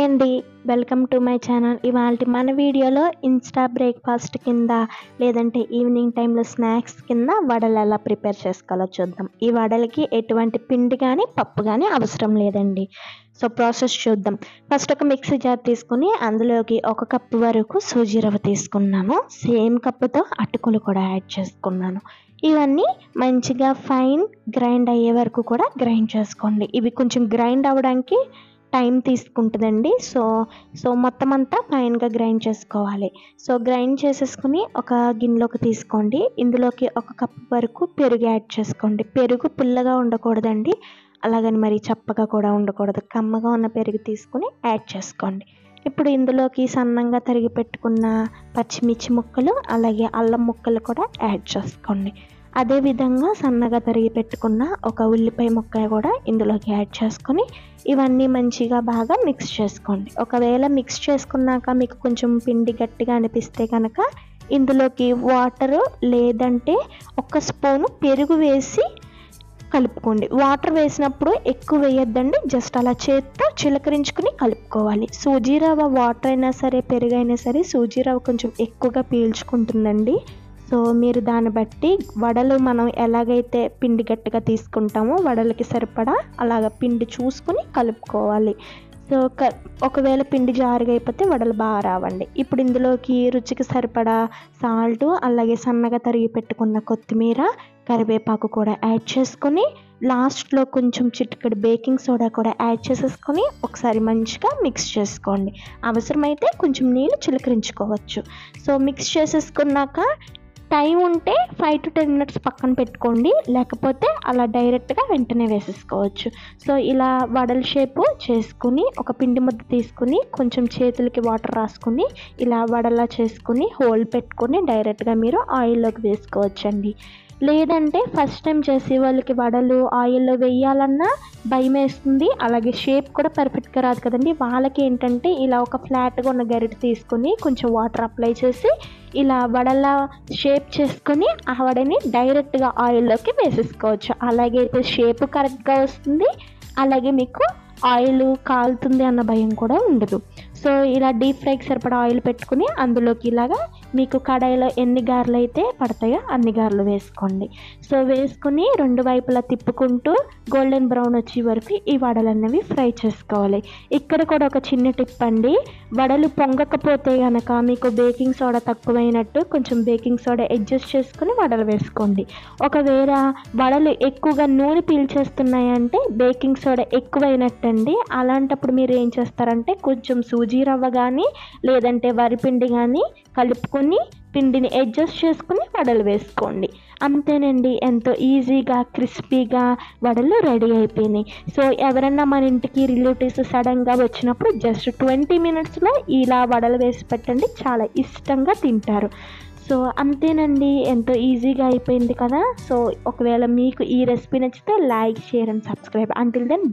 అండి, welcome to my channel. ఇవాల్టి మన వీడియోలో ఇన్స్టా బ్రేక్ఫాస్ట్ కింద లేదంటే ఈవినింగ్ టైంలో స్నాక్స్ కింద వడలు ఎలా ప్రిపేర్ చేసుకోవాలో చూద్దాం. ఈ వడలకి ఎటువంటి పిండి కానీ పప్పు కానీ అవసరం లేదండి. సో ప్రాసెస్ చూద్దాం. ఫస్ట్ ఒక మిక్సీ జార్ తీసుకుని అందులోకి 1 కప్పు వరకు సూజీ రవ్వ తీసుకున్నాను. సేమ్ కప్పుతో అటుకులు కూడా యాడ్ చేసుకున్నాను. ఇవన్నీ మంచిగా ఫైన్ గ్రైండ్ అయ్యే వరకు కూడా గ్రైండ్ చేసుకోండి. ఇవి కొంచెం గ్రైండ్ అవ్వడానికి టైం తీసుకుంటుందండి. సో మొత్తం అంతా ఫైన్గా గ్రైండ్ చేసుకోవాలి. సో గ్రైండ్ చేసేసుకుని ఒక గిన్నెలోకి తీసుకోండి. ఇందులోకి 1 కప్పు వరకు పెరుగు యాడ్ చేసుకోండి. పెరుగు పుల్లగా ఉండకూడదండి, అలాగని మరి చప్పగా కూడా ఉండకూడదు. కమ్మగా ఉన్న పెరుగు తీసుకుని యాడ్ చేసుకోండి. ఇప్పుడు ఇందులోకి సన్నంగా తరిగి పెట్టుకున్న పచ్చిమిర్చి ముక్కలు అలాగే అల్లం ముక్కలు కూడా యాడ్ చేసుకోండి. అదేవిధంగా సన్నగా తరిగి పెట్టుకున్న ఒక ఉల్లిపాయ ముక్క కూడా ఇందులోకి యాడ్ చేసుకొని ఇవన్నీ మంచిగా బాగా మిక్స్ చేసుకోండి. ఒకవేళ మిక్స్ చేసుకున్నాక మీకు కొంచెం పిండి గట్టిగా అనిపిస్తే కనుక ఇందులోకి వాటరు లేదంటే 1 స్పూను పెరుగు వేసి కలుపుకోండి. వాటర్ వేసినప్పుడు ఎక్కువ వేయొద్దండి, జస్ట్ అలా చేత్తో చిలకరించుకుని కలుపుకోవాలి. సూజీ రవ్వ వాటర్ అయినా సరే పెరుగు అయినా సరే సూజీ రవ్వ కొంచెం ఎక్కువగా పీల్చుకుంటుందండి. సో మీరు దాన్ని బట్టి వడలు మనం ఎలాగైతే పిండి గట్టిగా తీసుకుంటామో వడలకి సరిపడా అలాగ పిండి చూసుకుని కలుపుకోవాలి. సో ఒకవేళ పిండి జారుగా అయిపోతే వడలు బాగా రావండి. ఇప్పుడు ఇందులోకి రుచికి సరిపడా సాల్ట్ అలాగే సన్నగా తరిగి పెట్టుకున్న కొత్తిమీర కరివేపాకు కూడా యాడ్ చేసుకొని లాస్ట్లో కొంచెం చిటికెడు బేకింగ్ సోడా కూడా యాడ్ చేసేసుకొని ఒకసారి మంచిగా మిక్స్ చేసుకోండి. అవసరమైతే కొంచెం నీళ్ళు చిలకరించుకోవచ్చు. సో మిక్స్ చేసేసుకున్నాక టైం ఉంటే 5 to 10 minutes పక్కన పెట్టుకోండి, లేకపోతే అలా డైరెక్ట్గా వెంటనే వేసేసుకోవచ్చు. సో ఇలా వడల షేపు చేసుకుని ఒక పిండి ముద్ద తీసుకుని కొంచెం చేతులకి వాటర్ రాసుకుని ఇలా వడలా చేసుకుని హోల్ పెట్టుకొని డైరెక్ట్గా మీరు ఆయిల్లోకి వేసుకోవచ్చండి. లేదంటే ఫస్ట్ టైం చేసే వాళ్ళకి వడలు ఆయిల్లో వేయాలన్నా భయం వేస్తుంది, అలాగే షేప్ కూడా పర్ఫెక్ట్గా రాదు కదండి. వాళ్ళకి ఏంటంటే ఇలా ఒక ఫ్లాట్గా ఉన్న గరిటె తీసుకుని కొంచెం వాటర్ అప్లై చేసి ఇలా వడలా షేప్ చేసుకొని ఆ వడని డైరెక్ట్గా ఆయిల్లోకి వేసేసుకోవచ్చు. అలాగే అయితే షేప్ కరెక్ట్గా వస్తుంది, అలాగే మీకు ఆయిల్ కాలుతుంది అన్న భయం కూడా ఉండదు. సో ఇలా డీప్ ఫ్రైకి సరిపడా ఆయిల్ పెట్టుకుని అందులోకి ఇలాగా మీకు కడాయిలో ఎన్ని గారెలు అయితే పడతాయో అన్ని గారెలు వేసుకోండి. సో వేసుకుని 2 వైపులా తిప్పుకుంటూ గోల్డెన్ బ్రౌన్ వచ్చే వరకు ఈ వడలు అన్నవి ఫ్రై చేసుకోవాలి. ఇక్కడ కూడా ఒక చిన్న టిప్ అండి, వడలు పొంగకపోతే కనుక మీకు బేకింగ్ సోడా తక్కువైనట్టు కొంచెం బేకింగ్ సోడా అడ్జస్ట్ చేసుకుని వడలు వేసుకోండి. ఒకవేళ వడలు ఎక్కువగా నూనె పీల్చేస్తున్నాయంటే బేకింగ్ సోడా ఎక్కువైనట్టండి. అలాంటప్పుడు మీరు ఏం చేస్తారంటే కొంచెం సూజీ రవ్వ కానీ లేదంటే వరిపిండి కానీ కలుపుకొని పిండిని అడ్జస్ట్ చేసుకుని వడలు వేసుకోండి. అంతేనండి, ఎంతో ఈజీగా క్రిస్పీగా వడలు రెడీ అయిపోయినాయి. సో ఎవరన్నా మన ఇంటికి రిలేటివ్స్ సడన్గా వచ్చినప్పుడు జస్ట్ 20 minutesలో ఇలా వడలు వేసి పెట్టండి, చాలా ఇష్టంగా తింటారు. సో అంతేనండి, ఎంతో ఈజీగా అయిపోయింది కదా. సో ఒకవేళ మీకు ఈ రెసిపీ నచ్చితే like, share and subscribe. Until then